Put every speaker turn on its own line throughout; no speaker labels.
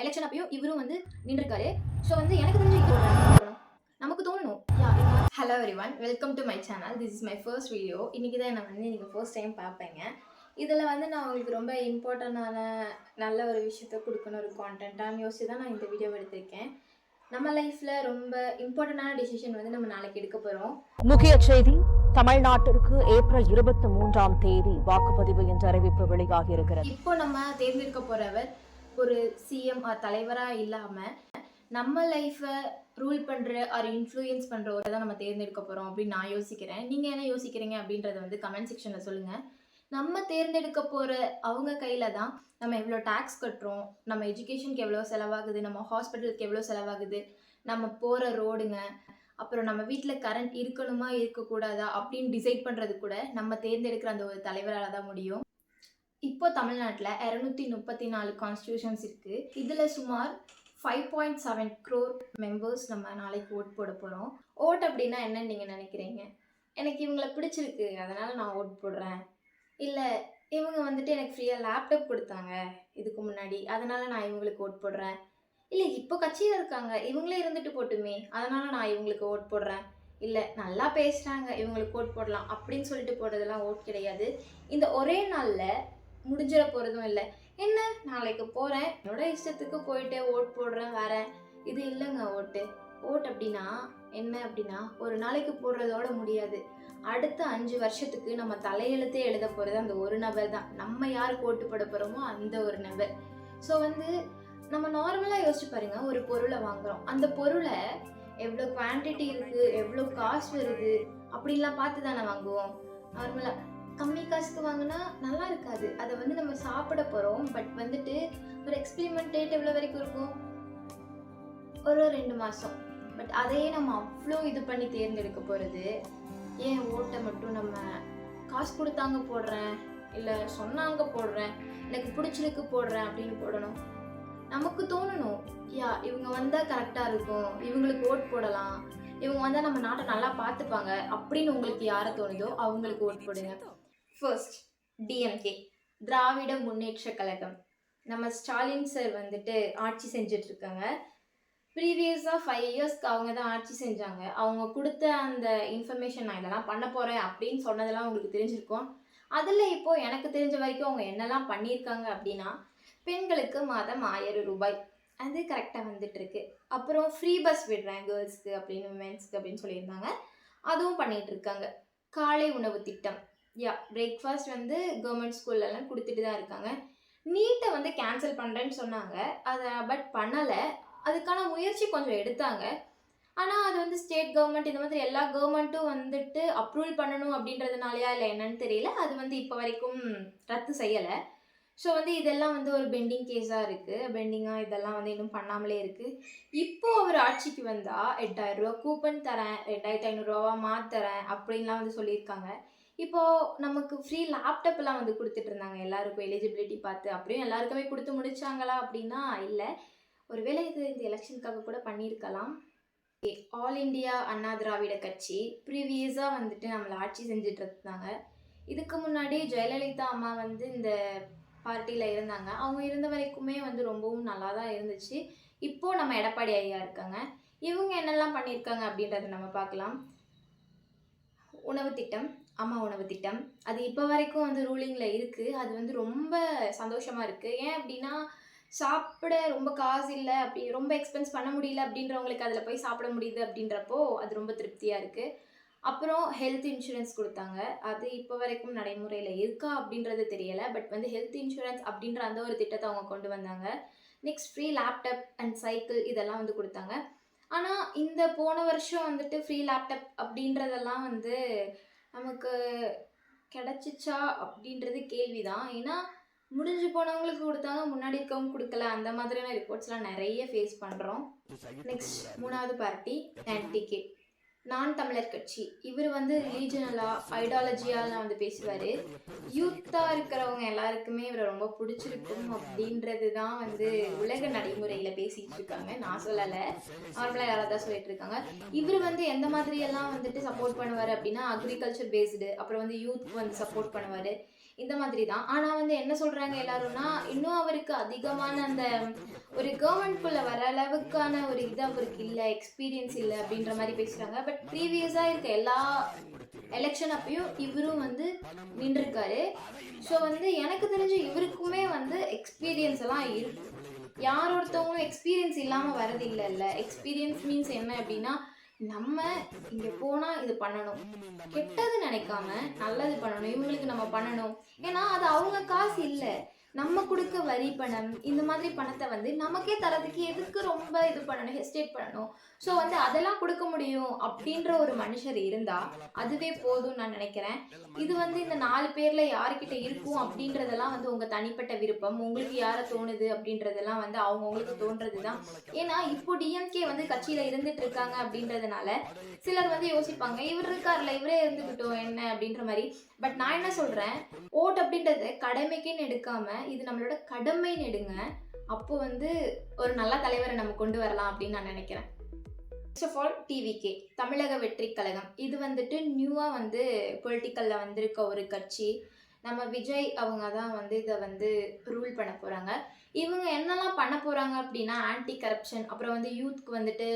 Election அப்பயும் இவரும் வந்து நின்றுருக்காரு. ஸோ வந்து எனக்கு தெரிஞ்சு இது நமக்கு தோணணும். Hello everyone, welcome to my channel. This is my first video. இன்றைக்கி தான் நான் வந்து நீங்கள் ஃபர்ஸ்ட் டைம் பார்ப்பேங்க. இதில் வந்து நான் உங்களுக்கு ரொம்ப இம்பார்ட்டண்டான நல்ல ஒரு விஷயத்த கொடுக்கணும், ஒரு கான்டென்ட்டாக யோசிச்சு தான் நான் இந்த வீடியோ எடுத்திருக்கேன். நம்ம லைஃப்பில் ரொம்ப இம்பார்ட்டண்டான டிசிஷன் வந்து நம்ம நாளைக்கு எடுக்க போகிறோம்.
முக்கிய செய்தி: தமிழ்நாட்டிற்கு ஏப்ரல் 23ஆம் தேதி வாக்குப்பதிவு என்ற அறிவிப்பு வெளியாகி இருக்கிறது.
இப்போ நம்ம தேர்ந்தெடுக்க போகிறவர் ஒரு சிஎம் தலைவராக இல்லாமல் நம்ம லைஃப்பை ரூல் பண்ணுற ஒரு இன்ஃப்ளூயன்ஸ் பண்ணுறவரை தான் நம்ம தேர்ந்தெடுக்க போகிறோம் அப்படின்னு நான் யோசிக்கிறேன். நீங்கள் என்ன யோசிக்கிறீங்க அப்படின்றத வந்து கமெண்ட் செக்ஷனில் சொல்லுங்கள். நம்ம தேர்ந்தெடுக்க போகிற அவங்க கையில் தான் நம்ம எவ்வளோ டேக்ஸ் கட்டுறோம், நம்ம எஜுகேஷனுக்கு எவ்வளோ செலவாகுது, நம்ம ஹாஸ்பிட்டலுக்கு எவ்வளோ செலவாகுது, நம்ம போகிற ரோடுங்க, அப்புறம் நம்ம வீட்டில் கரண்ட் இருக்கணுமா இருக்கக்கூடாதா அப்படின்னு டிசைட் பண்ணுறது கூட நம்ம தேர்ந்தெடுக்கிற அந்த ஒரு தலைவரால் தான் முடியும். இப்போ தமிழ்நாட்டில் 234 கான்ஸ்டியூஷன்ஸ் இருக்குது. இதில் சுமார் 5.7 crore மெம்பர்ஸ் நம்ம நாளைக்கு ஓட் போட போகிறோம். ஓட் அப்படின்னா என்னன்னு நீங்கள் நினைக்கிறீங்க? எனக்கு இவங்களை பிடிச்சிருக்கு அதனால் நான் ஓட் போடுறேன், இல்லை இவங்க வந்துட்டு எனக்கு ஃப்ரீயாக லேப்டாப் கொடுத்தாங்க இதுக்கு முன்னாடி அதனால் நான் இவங்களுக்கு ஓட் போடுறேன், இல்லை இப்போ கட்சியில் இருக்காங்க இவங்களே இருந்துட்டு போட்டுமே அதனால் நான் இவங்களுக்கு ஓட் போடுறேன், இல்லை நல்லா பேசுகிறாங்க இவங்களுக்கு ஓட் போடலாம் அப்படின்னு சொல்லிட்டு போடுறதெல்லாம் ஓட் கிடையாது. இந்த ஒரே நாளில் முடிஞ்சிட போகிறதும் இல்லை. என்ன நாளைக்கு போகிறேன் என்னோட இஷ்டத்துக்கு போயிட்டு ஓட் போடுறேன் வரேன், இது இல்லைங்க ஓட்டு. ஓட் அப்படின்னா என்ன அப்படின்னா ஒரு நாளைக்கு போடுறதோட முடியாது. அடுத்த 5 வருஷத்துக்கு நம்ம தலையெழுத்தே எழுத போகிறது அந்த ஒரு நபர் தான். நம்ம யாருக்கு ஓட்டு போட போகிறோமோ அந்த ஒரு நபர். ஸோ வந்து நம்ம நார்மலாக யோசிச்சு பாருங்க, ஒரு பொருளை வாங்குகிறோம், அந்த பொருளை எவ்வளோ குவான்டிட்டி இருக்குது, எவ்வளோ காசு வருது அப்படின்லாம் பார்த்து தானே வாங்குவோம். நார்மலாக கம்மி காசுக்கு வாங்கினா நல்லா இருக்காது, அதை வந்து நம்ம சாப்பிட போகிறோம். பட் வந்துட்டு ஒரு எக்ஸ்பெரிமெண்ட் டேட் எவ்வளோ வரைக்கும் இருக்கும்? ஒரு 2 மாதம். பட் அதையே நம்ம அவ்வளோ இது பண்ணி தேர்ந்தெடுக்க போகிறது. ஏன் ஓட்டை மட்டும் நம்ம காசு கொடுத்தாங்க போடுறேன், இல்லை சொன்னாங்க போடுறேன், எனக்கு பிடிச்சிருக்கு போடுறேன் அப்படின்னு போடணும்? நமக்கு தோணணும், இவங்க வந்தால் கரெக்டாக இருக்கும், இவங்களுக்கு ஓட் போடலாம், இவங்க வந்தால் நம்ம நாட்டை நல்லா பார்த்துப்பாங்க அப்படின்னு உங்களுக்கு யாரை தோணுதோ அவங்களுக்கு ஓட் போடுங்க. First DMK, Dravida Munnetra Kazhagam. நம்ம ஸ்டாலின் சார் வந்துட்டு ஆட்சி செஞ்சுட்டு இருக்காங்க. ப்ரீவியஸாக 5 இயர்ஸ்க்கு அவங்க தான் ஆட்சி செஞ்சாங்க. அவங்க கொடுத்த அந்த இன்ஃபர்மேஷன் நான் இதெல்லாம் பண்ண போகிறேன் அப்படின்னு சொன்னதெல்லாம் உங்களுக்கு தெரிஞ்சிருக்கும். அதில் இப்போது எனக்கு தெரிஞ்ச வரைக்கும் அவங்க என்னெல்லாம் பண்ணியிருக்காங்க அப்படின்னா, பெண்களுக்கு மாதம் 1000 ரூபாய் அது கரெக்டாக வந்துட்டு இருக்கு. அப்புறம் ஃப்ரீ பஸ் விடுறேன் கேர்ள்ஸ்க்கு அப்படின்னு, உமன்ஸ்க்கு அப்படின்னு சொல்லியிருந்தாங்க, அதுவும் பண்ணிட்டு இருக்காங்க. காலை உணவு திட்டம், பிரேக்ஃபாஸ்ட் வந்து கவர்மெண்ட் ஸ்கூல்லலாம் கொடுத்துட்டு தான் இருக்காங்க. நீட்டை வந்து கேன்சல் பண்ணுறேன்னு சொன்னாங்க, அதை பட் பண்ணலை. அதுக்கான முயற்சி கொஞ்சம் எடுத்தாங்க. ஆனால் அது வந்து ஸ்டேட் கவர்மெண்ட் இந்த மாதிரி எல்லா கவர்மெண்ட்டும் வந்துட்டு அப்ரூவல் பண்ணணும் அப்படின்றதுனாலயா இல்லை என்னன்னு தெரியல, அது வந்து இப்போ வரைக்கும் ரத்து செய்யலை. ஸோ வந்து இதெல்லாம் வந்து ஒரு பெண்டிங் கேஸாக இருக்குது, பெண்டிங்காக இதெல்லாம் வந்து இன்னும் பண்ணாமலே இருக்குது. இப்போது அவர் ஆட்சிக்கு வந்தால் 8000 ரூபா கூப்பன் தரேன், 2500 ரூபாவா மாற்றுறேன் அப்படின்லாம் வந்து சொல்லியிருக்காங்க. இப்போது நமக்கு ஃப்ரீ லேப்டாப்லாம் வந்து கொடுத்துட்டு இருந்தாங்க எல்லாருக்கும் எலிஜிபிலிட்டி பார்த்து. அப்படியும் எல்லாருக்குமே கொடுத்து முடிச்சாங்களா அப்படின்னா இல்லை, ஒருவேளை இது இந்த எலெக்ஷனுக்காக கூட பண்ணியிருக்கலாம். ஆல் இண்டியா அண்ணா திராவிட கட்சி ப்ரீவியஸாக வந்துட்டு நம்மளை ஆட்சி செஞ்சுட்டு இருந்தாங்க. இதுக்கு முன்னாடி ஜெயலலிதா அம்மா வந்து இந்த பார்ட்டியில் இருந்தாங்க. அவங்க இருந்த வரைக்குமே வந்து ரொம்பவும் நல்லா தான் இருந்துச்சு. இப்போது நம்ம எடப்பாடி ஐயா இருக்காங்க. இவங்க என்னெல்லாம் பண்ணியிருக்காங்க அப்படின்றத நம்ம பார்க்கலாம். உணவு திட்டம், அம்மா உணவு திட்டம், அது இப்போ வரைக்கும் வந்து ரூலிங்கில் இருக்குது. அது வந்து ரொம்ப சந்தோஷமாக இருக்குது. ஏன் அப்படின்னா சாப்பிட ரொம்ப காசு இல்லை, அப்படி ரொம்ப எக்ஸ்பென்ஸ் பண்ண முடியல அப்படின்றவங்களுக்கு அதில் போய் சாப்பிட முடியுது அப்படின்றப்போ அது ரொம்ப திருப்தியாக இருக்குது. அப்புறம் ஹெல்த் இன்சூரன்ஸ் கொடுத்தாங்க, அது இப்போ வரைக்கும் நடைமுறையில் இருக்கா அப்படின்றது தெரியலை. பட் வந்து ஹெல்த் இன்சூரன்ஸ் அப்படின்ற அந்த ஒரு திட்டத்தை அவங்க கொண்டு வந்தாங்க. Next free laptop and cycle இதெல்லாம் வந்து கொடுத்தாங்க. ஆனால் இந்த போன வருஷம் வந்துட்டு ஃப்ரீ லேப்டாப் அப்படின்றதெல்லாம் வந்து நமக்கு கிடச்சிச்சா அப்படின்றது கேள்வி தான். ஏன்னா முடிஞ்சு போனவங்களுக்கு கொடுத்தாங்க, முன்னாடி இருக்கவங்க கொடுக்கல, அந்த மாதிரியான ரிப்போர்ட்ஸ்லாம் நிறைய ஃபேஸ் பண்ணுறோம். நெக்ஸ்ட் 3வது பார்ட்டி ஆன்டிகே, நான் தமிழர் கட்சி. இவர் வந்து ரிலீஜனலாக ஐடியாலஜியாலாம் வந்து பேசுவார். யூத்தாக இருக்கிறவங்க எல்லாருக்குமே இவரை ரொம்ப பிடிச்சிருக்கும் அப்படின்றது தான் வந்து உலக நடைமுறையில் பேசிகிட்டு இருக்காங்க, நான் சொல்லலை, நார்மலாக யாராவது தான் சொல்லிட்டு இருக்காங்க. இவர் வந்து எந்த மாதிரியெல்லாம் வந்துட்டு சப்போர்ட் பண்ணுவார் அப்படின்னா அக்ரிகல்ச்சர் பேஸ்டு, அப்புறம் வந்து யூத்துக்கு வந்து சப்போர்ட் பண்ணுவார். இந்த மாதிரி தான். ஆனா வந்து என்ன சொல்றாங்க எல்லாரும்னா, இன்னும் அவருக்கு அதிகமான அந்த ஒரு கவர்மெண்ட்குள்ள வர அளவுக்கான ஒரு இது அவருக்கு இல்ல, எக்ஸ்பீரியன்ஸ் இல்ல அப்படின்ற மாதிரி பேசுறாங்க. பட் ப்ரீவியஸா இருக்க எல்லா எலெக்ஷன் அப்பயும் இவரும் வந்து நின்றுருக்காரு. ஸோ வந்து எனக்கு தெரிஞ்சு இவருக்குமே வந்து எக்ஸ்பீரியன்ஸ் எல்லாம் இருக்கு. யார் ஒருத்தவங்களும் எக்ஸ்பீரியன்ஸ் இல்லாம வரது இல்லல்ல. எக்ஸ்பீரியன்ஸ் மீன்ஸ் என்ன அப்படின்னா, நம்ம இங்க போனா இது பண்ணணும். கெட்டது நினைக்காம நல்லது பண்ணணும். இவங்களுக்கு நம்ம பண்ணணும். ஏன்னா அது அவங்க காசு இல்ல. நம்ம குடுக்க வரி பணம், இந்த மாதிரி பணத்த வந்து நமக்கே தரதுக்கு எதுக்கு ரொம்ப இது பண்ணணும், ஹெசிடேட் பண்ணணும். ஸோ வந்து அதெல்லாம் குடுக்க முடியும் அப்படின்ற ஒரு மனுஷர் இருந்தா, அதுவே போதும்னு நான் நினைக்கிறேன். இது வந்து இந்த 4 பேர்ல யார்கிட்ட இருக்கும் அப்படின்றதெல்லாம் வந்து உங்க தனிப்பட்ட விருப்பம். உங்களுக்கு யார தோணுது அப்படின்றதெல்லாம் வந்து அவங்கவங்களுக்கு தோன்றது தான். ஏன்னா இப்போ டிஎம்கே வந்து கட்சியில இருந்துட்டு இருக்காங்க அப்படின்றதுனால, சிலர் வந்து யோசிப்பாங்க, இவர் இருக்கார்ல இவரே இருந்துக்கிட்டும் என்ன அப்படின்ற மாரி. பட் நான் என்ன சொல்றேன், ஓட் அப்படின்றது கடமைக்குன்னு எடுக்காம, இது நம்மளோட கடமைன்னு எடுங்க. அப்போ வந்து ஒரு நல்ல தலைவரை நம்ம கொண்டு வரலாம் அப்படின்னு நான் நினைக்கிறேன். ஃபர்ஸ்ட் ஆஃப் ஆல் டிவிகே தமிழக வெற்றிக் கழகம். இது வந்துட்டு நியூவா வந்து பொலிட்டிக்கல்ல வந்திருக்க ஒரு கட்சி. நம்ம விஜய் அவங்க தான் வந்து இதை வந்து ரூல் பண்ண போறாங்க. இவங்க என்னெல்லாம் பண்ண போறாங்க அப்படின்னா, ஆன்டி கரப்ஷன், அப்புறம் வந்து யூத்க்கு வந்துட்டு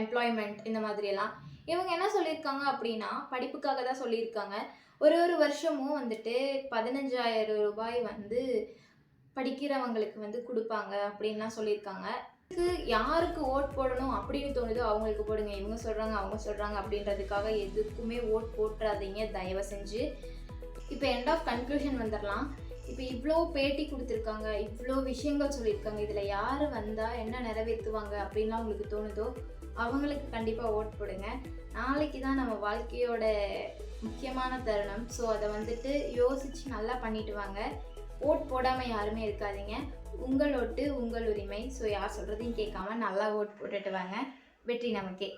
எம்ப்ளாய்மெண்ட், இந்த மாதிரி எல்லாம் இவங்க என்ன சொல்லியிருக்காங்க அப்படின்னா, படிப்புக்காக தான் சொல்லியிருக்காங்க. ஒரு ஒரு வருஷமும் வந்துட்டு 15,000 ரூபாய் வந்து படிக்கிறவங்களுக்கு வந்து கொடுப்பாங்க அப்படின்லாம் சொல்லியிருக்காங்க. யாருக்கு ஓட் போடணும் அப்படின்னு தோணுதோ அவங்களுக்கு போடுங்க. இவங்க சொல்றாங்க அவங்க சொல்றாங்க அப்படின்றதுக்காக எதுக்குமே ஓட் போட்டுறாதீங்க தயவு செஞ்சு. இப்போ எண்ட் ஆஃப் கன்க்ளூஷன் வந்துடலாம். இப்போ இவ்வளோ பேட்டி கொடுத்துருக்காங்க, இவ்வளோ விஷயங்கள் சொல்லியிருக்காங்க. இதில் யார் வந்தால் என்ன நிறைவேற்றுவாங்க அப்படின்லாம் உங்களுக்கு தோணுதோ அவங்களுக்கு கண்டிப்பாக ஓட் போடுங்க. நாளைக்கு தான் நம்ம வாழ்க்கையோட முக்கியமான தருணம். ஸோ அதை வந்துட்டு யோசித்து நல்லா பண்ணிட்டு வாங்க. ஓட் போடாமல் யாருமே இருக்காதீங்க. உங்கள் ஓட்டு உங்கள் உரிமை. ஸோ யார் சொல்கிறதையும் கேட்காம நல்லா ஓட் போட்டுட்டு வாங்க. வெற்றி நமக்கே.